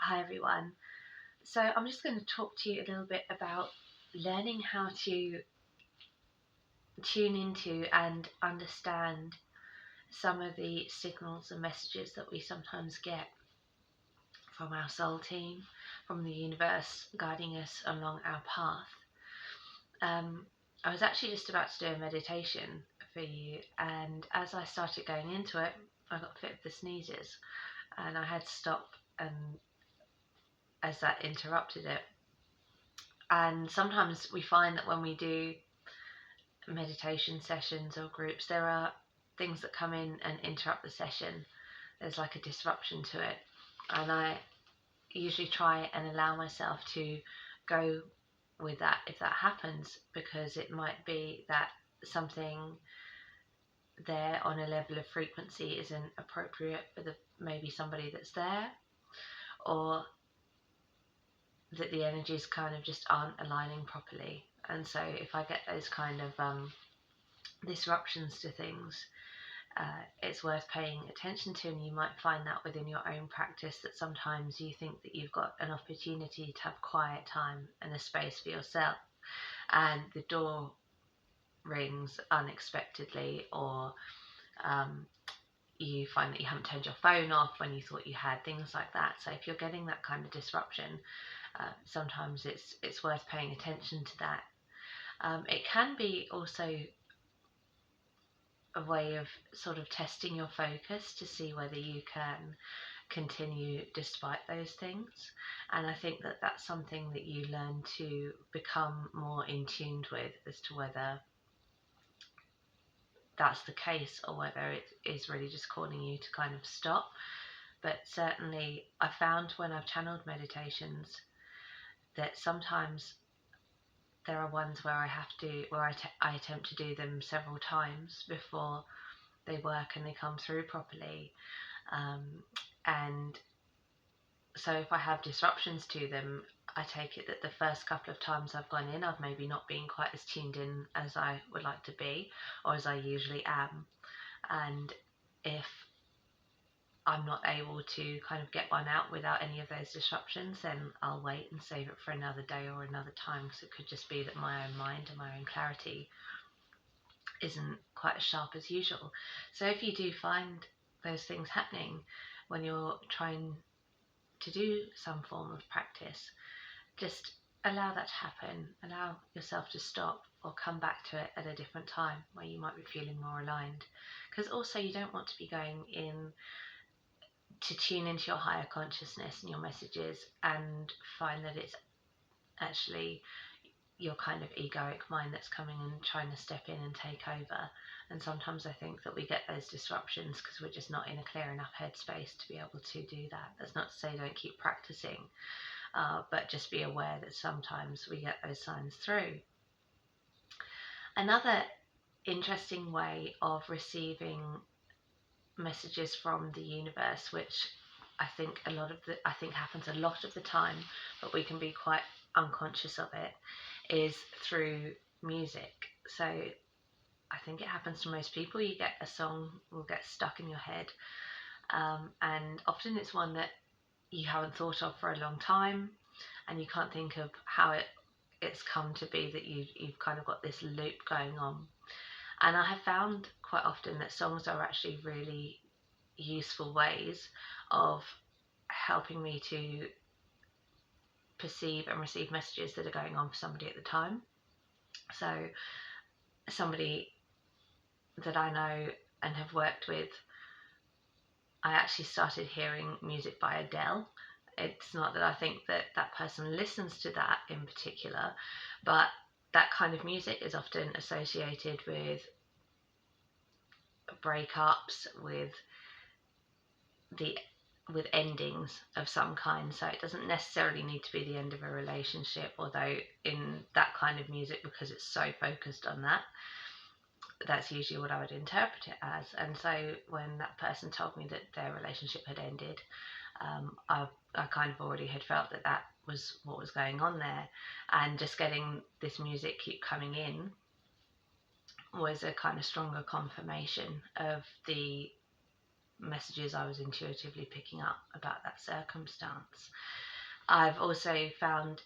Hi everyone. So I'm just going to talk to you a little bit about learning how to tune into and understand some of the signals and messages that we sometimes get from our soul team, from the universe guiding us along our path. Um, I was actually just about to do a meditation for you, and as I started going into it, I got fit of the sneezes, and I had to stop as that interrupted it. And sometimes we find that when we do meditation sessions or groups, there are things that come in and interrupt the session. There's like a disruption to it. And I usually try and allow myself to go with that if that happens, because it might be that something there on a level of frequency isn't appropriate for maybe somebody that's there, or that the energies kind of just aren't aligning properly. And so if I get those kind of disruptions to things, it's worth paying attention to. And you might find that within your own practice, that sometimes you think that you've got an opportunity to have quiet time and a space for yourself, and the door rings unexpectedly, or you find that you haven't turned your phone off when you thought you had, things like that. So if you're getting that kind of disruption, sometimes it's worth paying attention to that. It can be also a way of sort of testing your focus to see whether you can continue despite those things. And I think that that's something that you learn to become more in tune with, as to whether that's the case or whether it is really just calling you to kind of stop. But certainly I found when I've channeled meditations that sometimes there are ones where I attempt to do them several times before they work and they come through properly. And so if I have disruptions to them, I take it that the first couple of times I've gone in, I've maybe not been quite as tuned in as I would like to be, or as I usually am. And if I'm not able to kind of get one out without any of those disruptions, then I'll wait and save it for another day or another time, because it could just be that my own mind and my own clarity isn't quite as sharp as usual. So if you do find those things happening when you're trying to do some form of practice, just allow that to happen. Allow yourself to stop or come back to it at a different time where you might be feeling more aligned. Because also you don't want to be going in to tune into your higher consciousness and your messages and find that it's actually your kind of egoic mind that's coming and trying to step in and take over. And sometimes I think that we get those disruptions because we're just not in a clear enough headspace to be able to do that. That's not to say don't keep practicing, but just be aware that sometimes we get those signs through. Another interesting way of receiving messages from the universe, which I think happens a lot of the time, but we can be quite unconscious of it, is through music. So I think it happens to most people. You get a song will get stuck in your head, and often it's one that you haven't thought of for a long time, and you can't think of how it's come to be that you've kind of got this loop going on. And I have found quite often that songs are actually really useful ways of helping me to perceive and receive messages that are going on for somebody at the time. So somebody that I know and have worked with, I actually started hearing music by Adele. It's not that I think that that person listens to that in particular, but that kind of music is often associated with breakups, with endings of some kind. So it doesn't necessarily need to be the end of a relationship, although in that kind of music, because it's so focused on that, that's usually what I would interpret it as. And so when that person told me that their relationship had ended, I kind of already had felt that that was what was going on there, and just getting this music keep coming in was a kind of stronger confirmation of the messages I was intuitively picking up about that circumstance. I've also found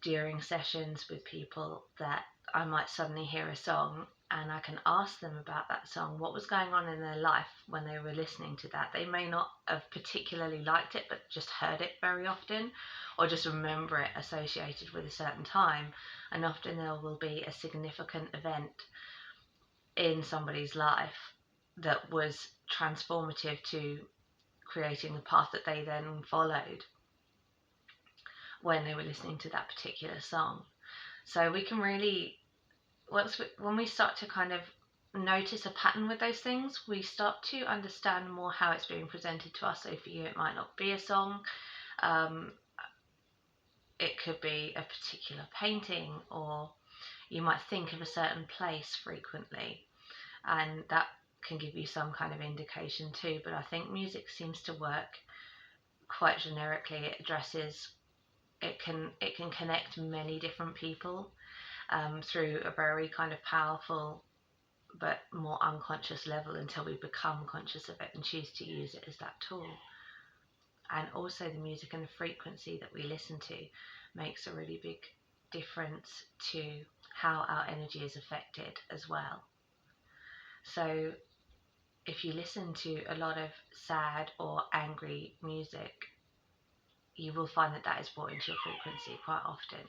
during sessions with people that I might suddenly hear a song and I can ask them about that song, what was going on in their life when they were listening to that. They may not have particularly liked it, but just heard it very often, or just remember it associated with a certain time. And often there will be a significant event in somebody's life that was transformative to creating the path that they then followed when they were listening to that particular song. So we can really, when we start to kind of notice a pattern with those things, we start to understand more how it's being presented to us. So for you, it might not be a song. It could be a particular painting, or you might think of a certain place frequently, and that can give you some kind of indication too. But I think music seems to work quite generically. It addresses, it can connect many different people through a very kind of powerful but more unconscious level, until we become conscious of it and choose to use it as that tool. And also the music and the frequency that we listen to makes a really big difference to how our energy is affected as well. So if you listen to a lot of sad or angry music, you will find that that is brought into your frequency quite often.